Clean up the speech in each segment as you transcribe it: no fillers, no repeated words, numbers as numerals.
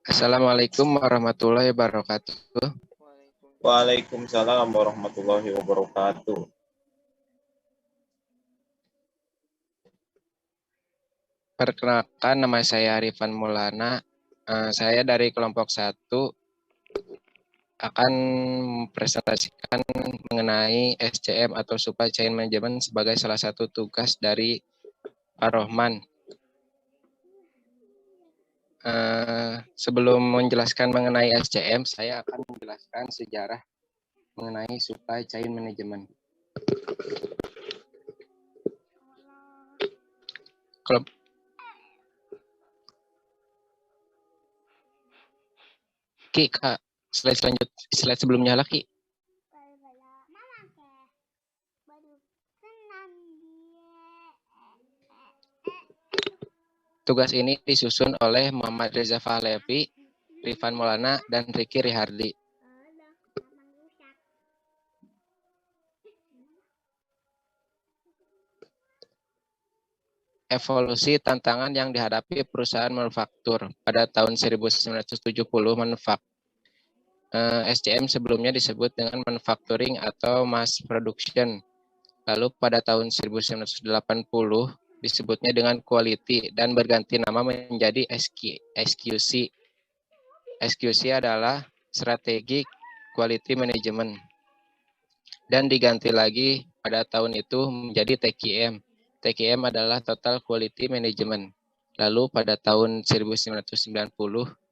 Assalamualaikum warahmatullahi wabarakatuh. Waalaikumsalam warahmatullahi wabarakatuh. Perkenalkan, nama saya Arifan Maulana. Saya dari kelompok 1 akan mempresentasikan mengenai SCM atau Supply Chain Management sebagai salah satu tugas dari Pak Rohman. Sebelum menjelaskan mengenai SCM, saya akan menjelaskan sejarah mengenai Supply Chain Management. Ki, Kak, slide sebelumnya lagi. Tugas ini disusun oleh Muhammad Reza Fahlevi, Rifan Maulana, dan Ricky Rihardi. Evolusi tantangan yang dihadapi perusahaan manufaktur pada tahun 1970 SCM sebelumnya disebut dengan manufacturing atau mass production. Lalu pada tahun 1980 disebutnya dengan quality dan berganti nama menjadi SQC. SQC adalah strategi quality management. Dan diganti lagi pada tahun itu menjadi TQM. TQM adalah Total Quality Management. Lalu pada tahun 1990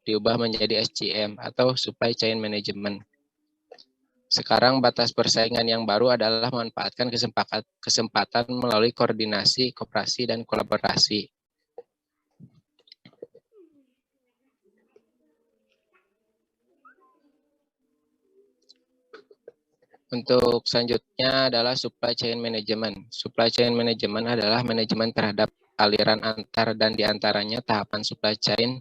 diubah menjadi SCM atau Supply Chain Management. Sekarang batas persaingan yang baru adalah memanfaatkan kesempatan melalui koordinasi, koperasi, dan kolaborasi. Untuk selanjutnya adalah Supply Chain Management. Supply Chain Management adalah manajemen terhadap aliran antar dan diantaranya tahapan supply chain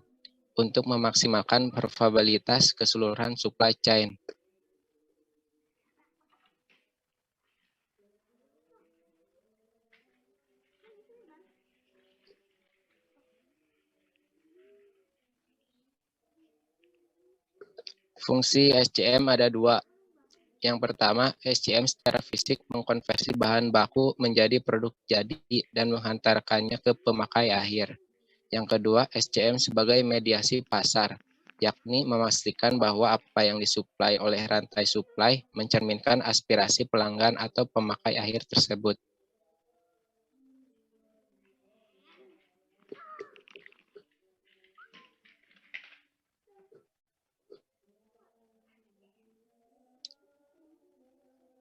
untuk memaksimalkan probabilitas keseluruhan supply chain. Fungsi SCM ada 2. Yang pertama, SCM secara fisik mengkonversi bahan baku menjadi produk jadi dan menghantarkannya ke pemakai akhir. Yang kedua, SCM sebagai mediasi pasar, yakni memastikan bahwa apa yang disuplai oleh rantai suplai mencerminkan aspirasi pelanggan atau pemakai akhir tersebut.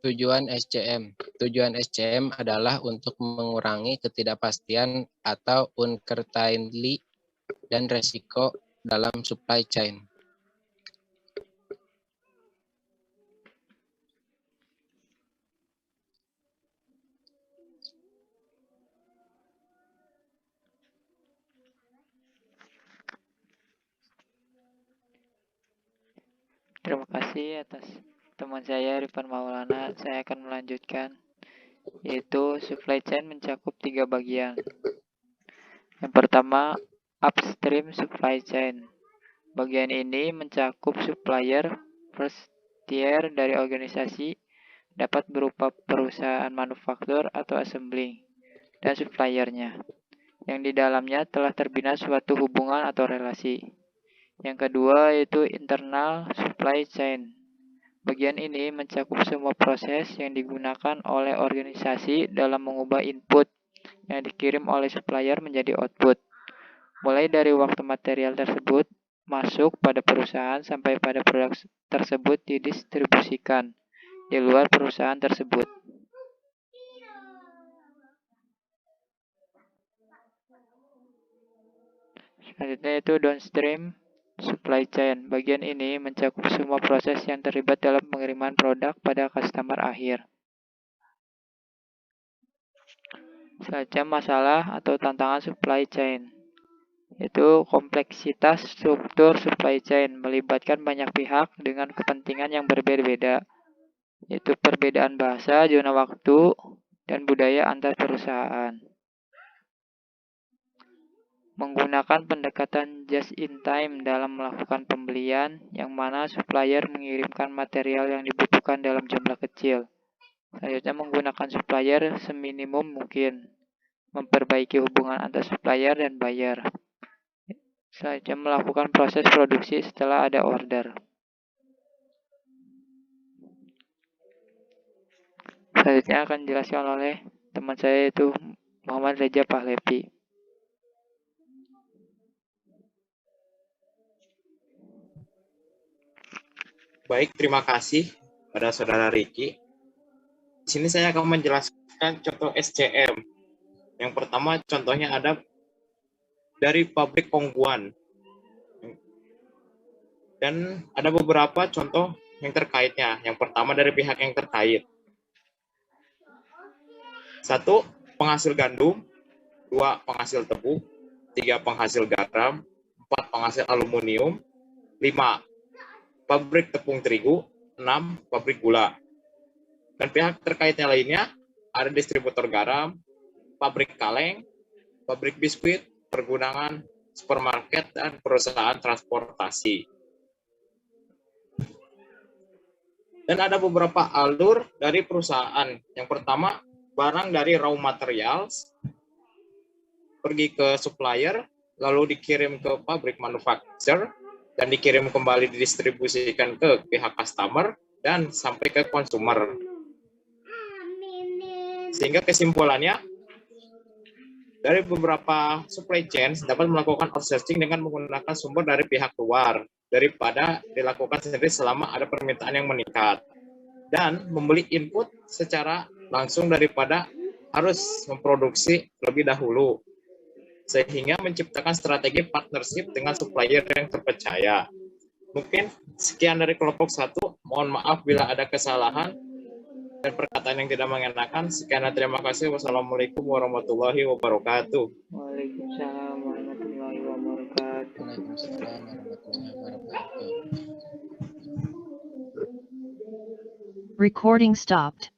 Tujuan SCM adalah untuk mengurangi ketidakpastian atau uncertainty dan resiko dalam supply chain. Terima kasih atas teman saya Rifan Maulana. Saya akan melanjutkan, yaitu supply chain mencakup 3 bagian. Yang pertama, upstream supply chain. Bagian ini mencakup supplier first tier dari organisasi, dapat berupa perusahaan manufaktur atau assembling, dan suppliernya, yang di dalamnya telah terbina suatu hubungan atau relasi. Yang kedua yaitu internal supply chain. Bagian ini mencakup semua proses yang digunakan oleh organisasi dalam mengubah input yang dikirim oleh supplier menjadi output. Mulai dari waktu material tersebut masuk pada perusahaan sampai pada produk tersebut didistribusikan di luar perusahaan tersebut. Selanjutnya itu downstream supply chain. Bagian ini mencakup semua proses yang terlibat dalam pengiriman produk pada customer akhir. Selanjutnya masalah atau tantangan supply chain. Itu kompleksitas struktur supply chain melibatkan banyak pihak dengan kepentingan yang berbeda-beda. Yaitu perbedaan bahasa, zona waktu, dan budaya antar perusahaan. menggunakan pendekatan just in time dalam melakukan pembelian, yang mana supplier mengirimkan material yang dibutuhkan dalam jumlah kecil. Selanjutnya, menggunakan supplier seminimum mungkin, memperbaiki hubungan antar supplier dan buyer. Selanjutnya, melakukan proses produksi setelah ada order. Selanjutnya akan dijelaskan oleh teman saya, yaitu Muhammad Reza Pahlevi. Baik, terima kasih pada Saudara Riki. Di sini saya akan menjelaskan contoh SCM. Yang pertama contohnya ada dari pabrik Kongguan. Dan ada beberapa contoh yang terkaitnya. Yang pertama dari pihak yang terkait. 1. Penghasil gandum. 2. Penghasil tebu. 3. Penghasil garam. 4. Penghasil aluminium. 5. Pabrik tepung terigu. 6. Pabrik gula. Dan pihak terkaitnya lainnya ada distributor garam, pabrik kaleng, pabrik biskuit, pergudangan, supermarket, dan perusahaan transportasi. Dan ada beberapa alur dari perusahaan. Yang pertama, barang dari raw materials pergi ke supplier, lalu dikirim ke pabrik manufacturer, dan dikirim kembali didistribusikan ke pihak customer, dan sampai ke konsumer. Sehingga kesimpulannya, dari beberapa supply chain dapat melakukan outsourcing dengan menggunakan sumber dari pihak luar, daripada dilakukan sendiri selama ada permintaan yang meningkat. Dan membeli input secara langsung daripada harus memproduksi lebih dahulu. Sehingga menciptakan strategi partnership dengan supplier yang terpercaya. Mungkin sekian dari kelompok 1. Mohon maaf bila ada kesalahan dan perkataan yang tidak mengenakan. Sekian dan terima kasih. Wassalamualaikum warahmatullahi wabarakatuh. Waalaikumsalam warahmatullahi wabarakatuh. Waalaikumsalam warahmatullahi wabarakatuh. Recording stopped.